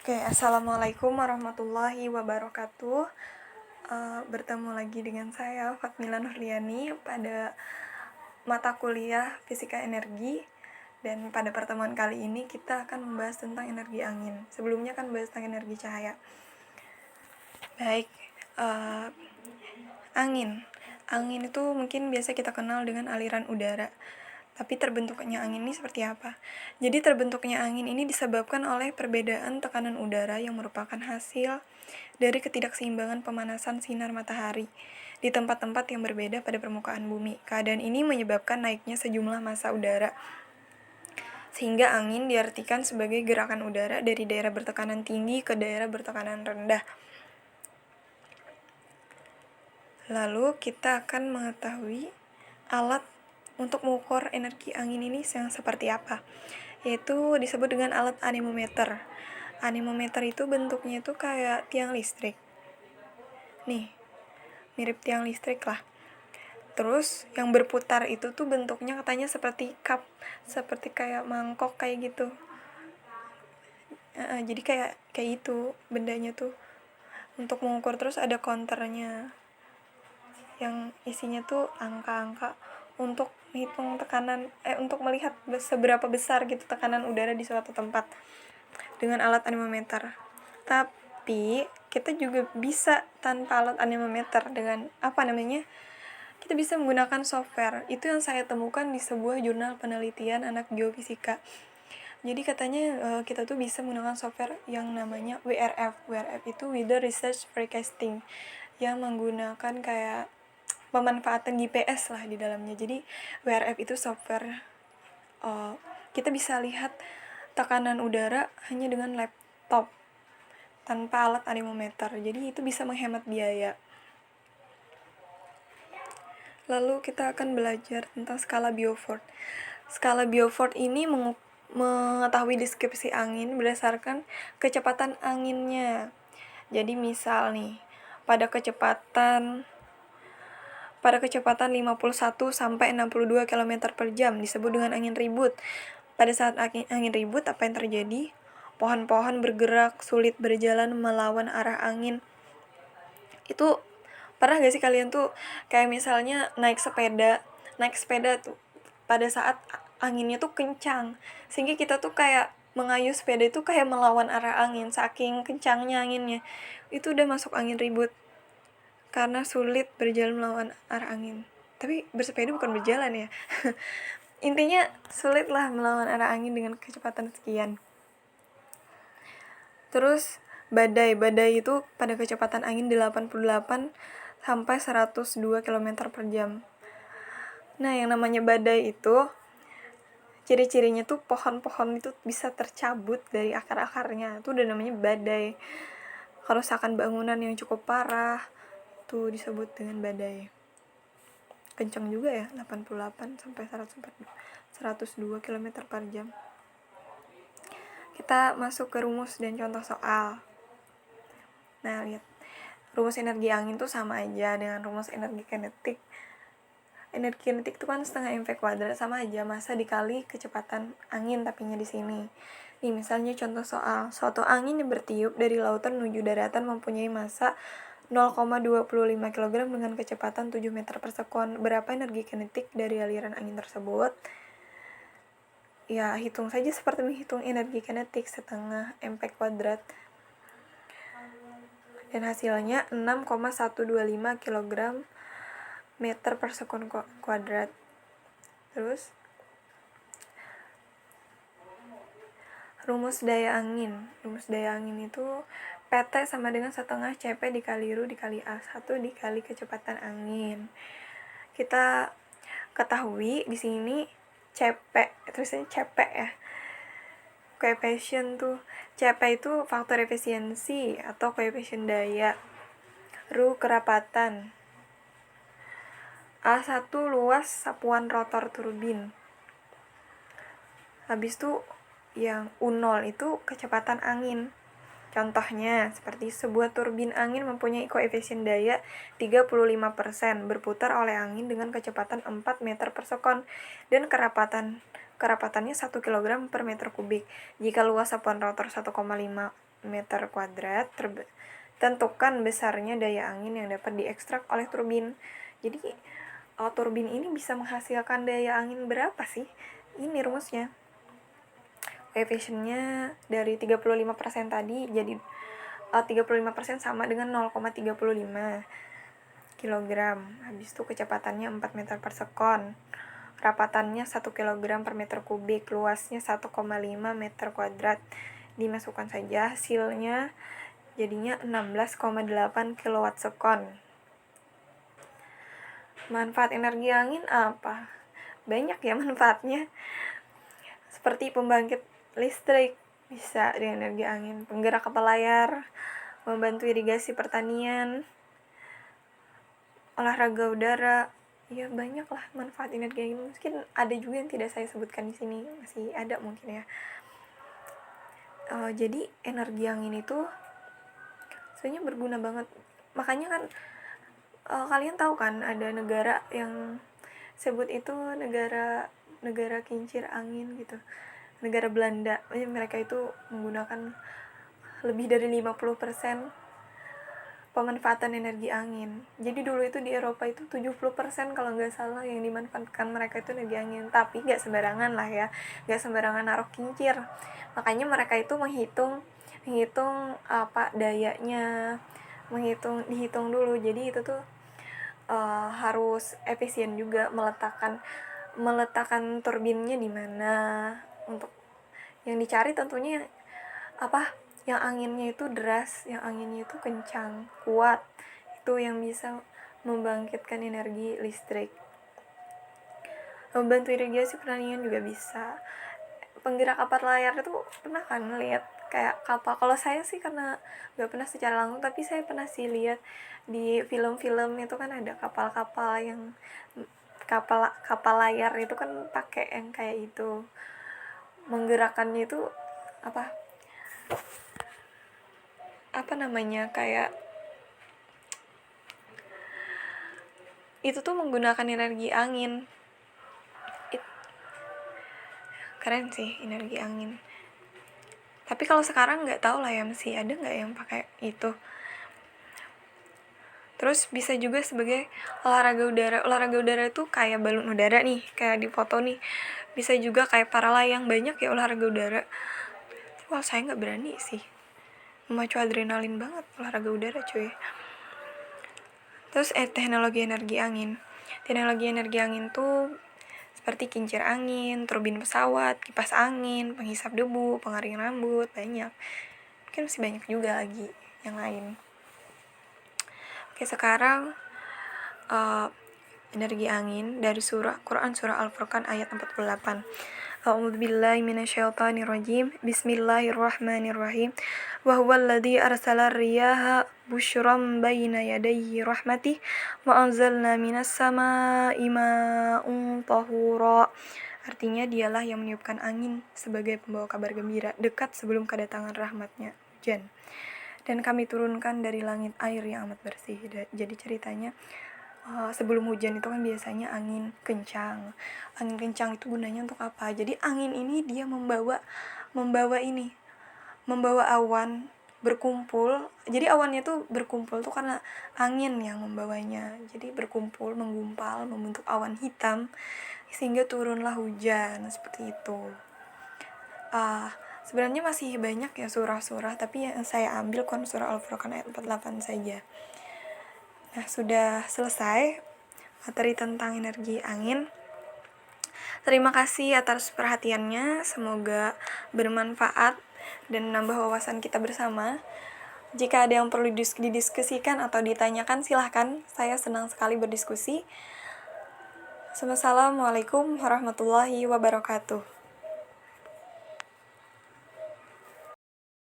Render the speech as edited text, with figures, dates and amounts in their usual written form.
Oke, assalamualaikum warahmatullahi wabarakatuh. Bertemu lagi dengan saya Fatmila Nurliani pada mata kuliah Fisika Energi. Dan pada pertemuan kali ini kita akan membahas tentang energi angin. Sebelumnya kan membahas tentang energi cahaya. Baik, angin. Angin itu mungkin biasa kita kenal dengan aliran udara. Tapi terbentuknya angin ini seperti apa? Jadi terbentuknya angin ini disebabkan oleh perbedaan tekanan udara yang merupakan hasil dari ketidakseimbangan pemanasan sinar matahari di tempat-tempat yang berbeda pada permukaan bumi. Keadaan ini menyebabkan naiknya sejumlah massa udara, sehingga angin diartikan sebagai gerakan udara dari daerah bertekanan tinggi ke daerah bertekanan rendah. Lalu kita akan mengetahui alat untuk mengukur energi angin ini yang seperti apa, yaitu disebut dengan alat anemometer. Anemometer itu bentuknya itu kayak tiang listrik. Nih, mirip tiang listrik lah. Terus yang berputar itu tuh bentuknya katanya seperti cup, seperti kayak mangkok kayak gitu. Jadi kayak itu bendanya tuh untuk mengukur. Terus ada counternya yang isinya tuh angka-angka untuk menghitung tekanan, untuk melihat seberapa besar gitu tekanan udara di suatu tempat dengan alat anemometer. Tapi kita juga bisa tanpa alat anemometer dengan kita bisa menggunakan software. Itu yang saya temukan di sebuah jurnal penelitian anak geofisika. Jadi katanya kita tuh bisa menggunakan software yang namanya WRF. WRF itu Weather Research Forecasting, yang menggunakan kayak pemanfaatan GPS lah di dalamnya. Jadi WRF itu software, kita bisa lihat tekanan udara hanya dengan laptop tanpa alat anemometer. Jadi itu bisa menghemat biaya. Lalu kita akan belajar tentang skala Beaufort. Skala Beaufort ini mengetahui deskripsi angin berdasarkan kecepatan anginnya. Jadi misal nih, pada kecepatan 51 sampai 62 km per jam disebut dengan angin ribut. Pada saat angin ribut, apa yang terjadi? Pohon-pohon bergerak, sulit berjalan melawan arah angin. Itu pernah gak sih kalian tuh kayak misalnya naik sepeda tuh pada saat anginnya tuh kencang, sehingga kita tuh kayak mengayuh sepeda itu kayak melawan arah angin, saking kencangnya anginnya. Itu udah masuk angin ribut karena sulit berjalan melawan arah angin. Tapi bersepeda bukan berjalan ya. Intinya sulit lah melawan arah angin dengan kecepatan sekian. Terus badai itu pada kecepatan angin 88 sampai 102 km per jam. Nah, yang namanya badai itu ciri-cirinya tuh pohon-pohon itu bisa tercabut dari akar-akarnya. Itu udah namanya badai. Kerusakan bangunan yang cukup parah tuh disebut dengan badai. Kencang juga ya, 88 sampai 102 km per jam. Kita masuk ke rumus dan contoh soal. Nah, lihat. Rumus energi angin tuh sama aja dengan rumus energi kinetik. Energi kinetik itu kan setengah mv kuadrat, sama aja massa dikali kecepatan angin tapinya di sini. Nih, misalnya contoh soal. Suatu angin yang bertiup dari lautan menuju daratan mempunyai massa 0,25 kg dengan kecepatan 7 meter per sekon. Berapa energi kinetik dari aliran angin tersebut? Ya, hitung saja seperti menghitung energi kinetik, setengah mv kuadrat. Dan hasilnya 6,125 kg meter per sekon kuadrat. Terus rumus daya angin. Rumus daya angin itu PT sama dengan setengah CP dikali RU dikali A1 dikali kecepatan angin. Kita ketahui di sini CP, terusnya CP ya. Koefisien tuh, CP itu faktor efisiensi atau koefisien daya. RU kerapatan. A1 luas sapuan rotor turbin. Habis itu yang U0 itu kecepatan angin. Contohnya, seperti sebuah turbin angin mempunyai koefisien daya 35%, berputar oleh angin dengan kecepatan 4 meter per sekon, dan kerapatannya 1 kg per meter kubik. Jika luas sapuan rotor 1,5 meter kuadrat. Tentukan besarnya daya angin yang dapat diekstrak oleh turbin. Jadi turbin ini bisa menghasilkan daya angin berapa sih? Ini rumusnya. Koefisiennya dari 35% tadi jadi 35% sama dengan 0,35 kg. Habis itu kecepatannya 4 meter per sekon. Rapatannya 1 kg per meter kubik. Luasnya 1,5 meter kuadrat. Dimasukkan saja hasilnya jadinya 16,8 kilowatt sekon. Manfaat energi angin apa? Banyak ya manfaatnya. Seperti pembangkit listrik bisa dengan energi angin, penggerak kapal layar, membantu irigasi pertanian, olahraga udara. Ya banyak lah manfaat energi angin. Mungkin ada juga yang tidak saya sebutkan di sini, masih ada mungkin ya. Jadi energi angin itu sebenarnya berguna banget. Makanya kan kalian tahu kan ada negara yang sebut itu negara kincir angin gitu, negara Belanda. Mereka itu menggunakan lebih dari 50% pemanfaatan energi angin. Jadi dulu itu di Eropa itu 70% kalau nggak salah yang dimanfaatkan mereka itu energi angin. Tapi nggak sembarangan lah ya, nggak sembarangan naruh kincir. Makanya mereka itu menghitung apa dayanya, dihitung dulu. Jadi itu tuh harus efisien juga meletakkan turbinnya di mana. Untuk yang dicari tentunya yang anginnya itu deras, yang anginnya itu kencang, kuat. Itu yang bisa membangkitkan energi listrik. Membantu irigasi pertanian juga bisa. Penggerak kapal layar itu pernah kan lihat kayak kapal. Kalau saya sih karena nggak pernah secara langsung, tapi saya pernah sih lihat di film-film itu kan ada kapal-kapal yang kapal layar itu kan pakai yang kayak itu. Menggerakkannya itu apa namanya, kayak itu tuh menggunakan energi angin. Keren sih energi angin. Tapi kalau sekarang nggak tahu lah ya, masih ada nggak yang pakai itu. Terus bisa juga sebagai olahraga udara. Olahraga udara itu kayak balon udara nih, kayak di foto nih. Bisa juga kayak para layang, banyak ya olahraga udara. Wah, saya nggak berani sih. Memacu adrenalin banget olahraga udara cuy. Terus teknologi energi angin. Teknologi energi angin tuh seperti kincir angin, turbin pesawat, kipas angin, penghisap debu, pengering rambut, banyak. Mungkin masih banyak juga lagi yang lain. Oke, sekarang energi angin dari Quran surah Al-Furqan ayat 48. A'udzubillahi minasyaitonirrajim. Bismillahirrahmanirrahim. Wa huwal ladzi arsala riyaha busyran baina yadayhi rahmatih wa anzalna minas samaa'i ma'un tahura. Artinya dialah yang meniupkan angin sebagai pembawa kabar gembira dekat sebelum kedatangan rahmatnya, hujan. Dan kami turunkan dari langit air yang amat bersih. Jadi ceritanya sebelum hujan itu kan biasanya angin kencang. Angin kencang itu gunanya untuk apa? Jadi angin ini dia membawa awan berkumpul. Jadi awannya tuh berkumpul tuh karena angin yang membawanya. Jadi berkumpul, menggumpal, membentuk awan hitam sehingga turunlah hujan, seperti itu. Sebenarnya masih banyak ya surah-surah, tapi yang saya ambil surah Al-Furqan ayat 48 saja. Nah, sudah selesai materi tentang energi angin. Terima kasih atas perhatiannya, semoga bermanfaat dan menambah wawasan kita bersama. Jika ada yang perlu didiskusikan atau ditanyakan, silahkan, saya senang sekali berdiskusi. Wassalamualaikum warahmatullahi wabarakatuh.